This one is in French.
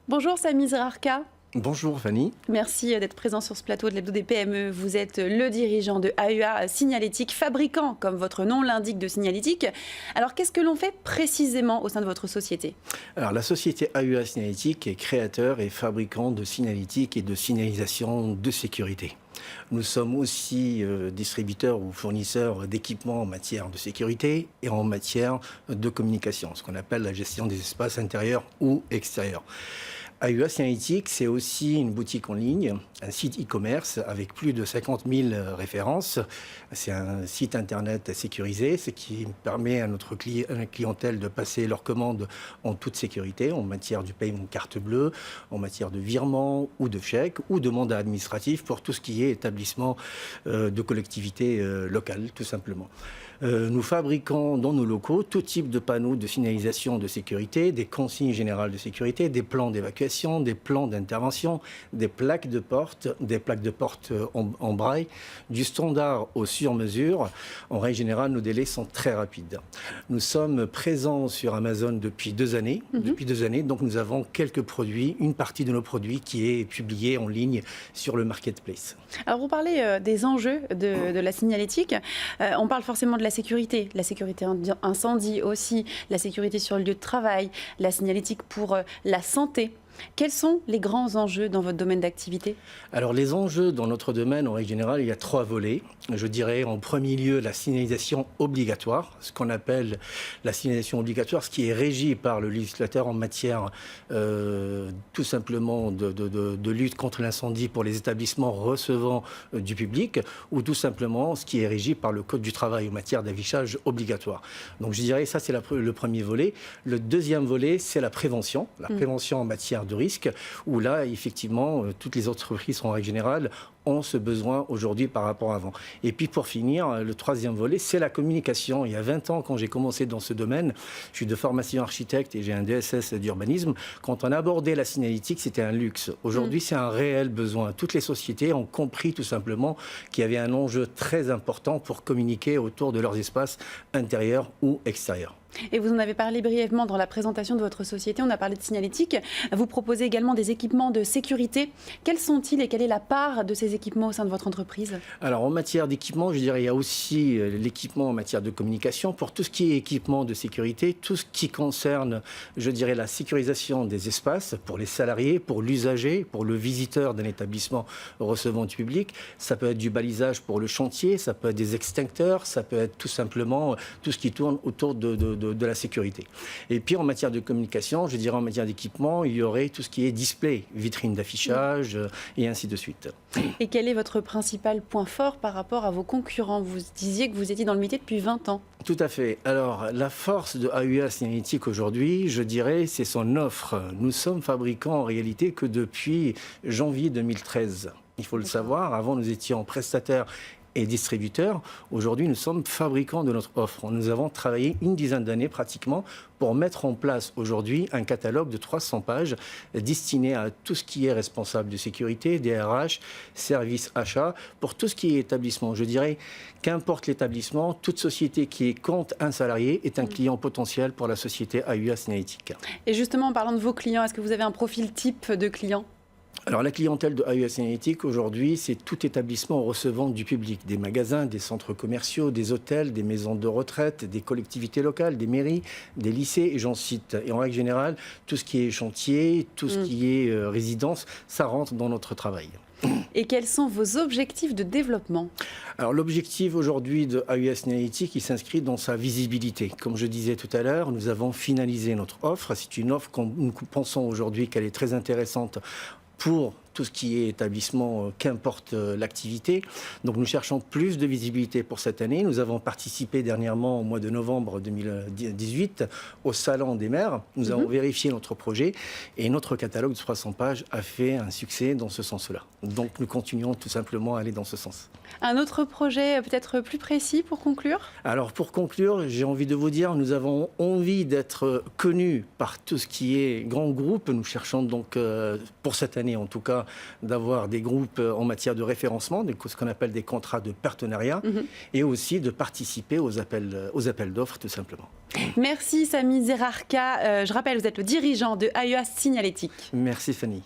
Bonjour Samy Zrarka. Bonjour Fanny. Merci d'être présent sur ce plateau de l'Hebdo des PME. Vous êtes le dirigeant de AEA Signalétique, fabricant, comme votre nom l'indique, de signalétique. Alors qu'est-ce que l'on fait précisément au sein de votre société? Alors la société AEA Signalétique est créateur et fabricant de signalétique et de signalisation de sécurité. Nous sommes aussi distributeurs ou fournisseurs d'équipements en matière de sécurité et en matière de communication, ce qu'on appelle la gestion des espaces intérieurs ou extérieurs. AEA Signalétique, c'est aussi une boutique en ligne, un site e-commerce avec plus de 50 000 références. C'est un site internet sécurisé, ce qui permet à notre clientèle de passer leurs commandes en toute sécurité, en matière du paiement carte bleue, en matière de virement ou de chèque ou de mandat administratif pour tout ce qui est établissement de collectivité locale, tout simplement. Nous fabriquons dans nos locaux tout type de panneaux de signalisation de sécurité, des consignes générales de sécurité, des plans d'évacuation, des plans d'intervention, des plaques de porte en braille, du standard au sur-mesure. En règle générale, nos délais sont très rapides. Nous sommes présents sur Amazon depuis 2 années. Donc nous avons quelques produits, une partie de nos produits qui est publiée en ligne sur le marketplace. Alors vous parlez des enjeux de la signalétique. On parle forcément de la sécurité incendie aussi, la sécurité sur le lieu de travail, la signalétique pour la santé. Quels sont les grands enjeux dans votre domaine d'activité? Alors les enjeux dans notre domaine, en règle générale, il y a 3 volets. Je dirais en premier lieu la signalisation obligatoire, ce qu'on appelle la signalisation obligatoire, ce qui est régi par le législateur en matière tout simplement de lutte contre l'incendie pour les établissements recevant du public, ou tout simplement ce qui est régi par le Code du travail en matière d'affichage obligatoire. Donc je dirais ça c'est le premier volet. Le deuxième volet, c'est la prévention en matière de risque, où là, effectivement, toutes les entreprises, en règle générale, ont ce besoin aujourd'hui par rapport à avant. Et puis, pour finir, le troisième volet, c'est la communication. Il y a 20 ans, quand j'ai commencé dans ce domaine, je suis de formation architecte et j'ai un DSS d'urbanisme. Quand on abordait la signalétique, c'était un luxe. Aujourd'hui, c'est un réel besoin. Toutes les sociétés ont compris tout simplement qu'il y avait un enjeu très important pour communiquer autour de leurs espaces intérieurs ou extérieurs. Et vous en avez parlé brièvement dans la présentation de votre société, on a parlé de signalétique. Vous proposez également des équipements de sécurité. Quels sont-ils et quelle est la part de ces équipements au sein de votre entreprise? Alors en matière d'équipement, je dirais il y a aussi l'équipement en matière de communication. Pour tout ce qui est équipement de sécurité, tout ce qui concerne, je dirais, la sécurisation des espaces pour les salariés, pour l'usager, pour le visiteur d'un établissement recevant du public. Ça peut être du balisage pour le chantier, ça peut être des extincteurs, ça peut être tout simplement tout ce qui tourne autour de la sécurité. Et puis en matière de communication, je dirais en matière d'équipement, il y aurait tout ce qui est display, vitrine d'affichage et ainsi de suite. Et quel est votre principal point fort par rapport à vos concurrents? Vous disiez que vous étiez dans le métier depuis 20 ans. Tout à fait. Alors, la force de AEA Signalétique aujourd'hui, je dirais, c'est son offre. Nous sommes fabricants en réalité que depuis janvier 2013. Il faut le savoir, avant nous étions prestataires et distributeurs. Aujourd'hui, nous sommes fabricants de notre offre. Nous avons travaillé une dizaine d'années pratiquement pour mettre en place aujourd'hui un catalogue de 300 pages destiné à tout ce qui est responsable de sécurité, DRH, service achat, pour tout ce qui est établissement. Je dirais, qu'importe l'établissement, toute société qui compte un salarié est un client potentiel pour la société AEA Signalétique. Et justement, en parlant de vos clients, est-ce que vous avez un profil type de client? Alors la clientèle de AEA Signalétique aujourd'hui, c'est tout établissement recevant du public, des magasins, des centres commerciaux, des hôtels, des maisons de retraite, des collectivités locales, des mairies, des lycées, et j'en cite. Et en règle générale, tout ce qui est chantier, tout ce qui est résidence, ça rentre dans notre travail. Et quels sont vos objectifs de développement? Alors l'objectif aujourd'hui de AEA Signalétique, il s'inscrit dans sa visibilité. Comme je disais tout à l'heure, nous avons finalisé notre offre. C'est une offre que nous pensons aujourd'hui qu'elle est très intéressante pour tout ce qui est établissement, qu'importe l'activité. Donc nous cherchons plus de visibilité pour cette année. Nous avons participé dernièrement au mois de novembre 2018 au Salon des maires. Nous avons vérifié notre projet et notre catalogue de 300 pages a fait un succès dans ce sens-là. Donc nous continuons tout simplement à aller dans ce sens. Un autre projet peut-être plus précis pour conclure? Alors pour conclure, j'ai envie de vous dire, nous avons envie d'être connus par tout ce qui est grand groupe. Nous cherchons donc, pour cette année en tout cas, d'avoir des groupes en matière de référencement, ce qu'on appelle des contrats de partenariat, et aussi de participer aux appels d'offres, tout simplement. Merci Samy Zerarka. Je rappelle, vous êtes le dirigeant de AEA Signalétique. Merci Fanny.